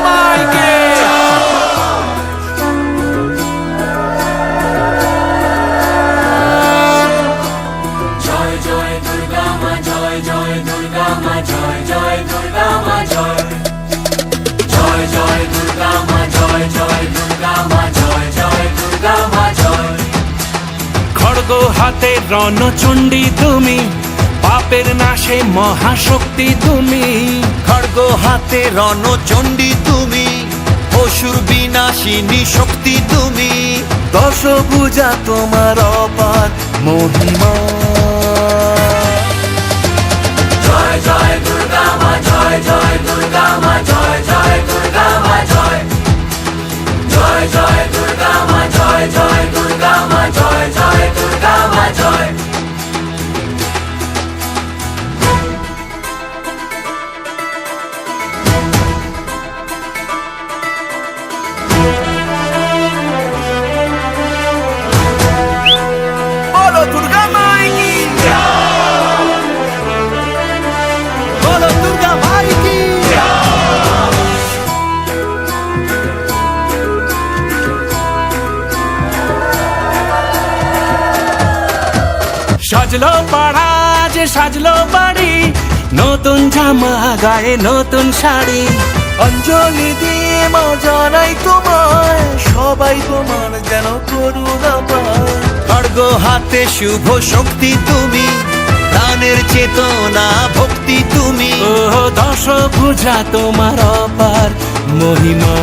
মাইকে। জয় জয় দুর্গা মা, জয় জয় দুর্গা মা, জয় জয় দুর্গা মা, জয় জয় জয় দুর্গা মা, জয় জয় দুর্গা মা, জয় জয় দুর্গা মা, জয়। খড়গ হাতে রণচণ্ডী তুমি, পাপের নাশে মহাশক্তি তুমি। খড়গ হাতে রণচণ্ডী তুমি, অসুর বিনাশিনী শক্তি তুমি। দশভুজা তোমার অপার মহিমা। জয় জয় দুর্গা মা, জয় জয় দুর্গা মা, জয় জয় দুর্গা মা, জয় জয় জয় দুর্গা মা, জয় জয় দুর্গা মা, জয় জয় দুর্গা মা, জয়। বলো দুর্গা মাইকি, বলো দুর্গা মাইকি। সাজলো পাড়া যে সাজলো বাড়ি, নতুন জামা গায়ে নতুন শাড়ি। অঞ্জলি দিয়ে মা জানাই তোমায়, সবাই তোমার যেন করুণা পায়। খড়গ হাতে শুভ শক্তি তুমি, দানের চেতনা ভক্তি তুমি। ও দশভুজা তোমার অপার মহিমা।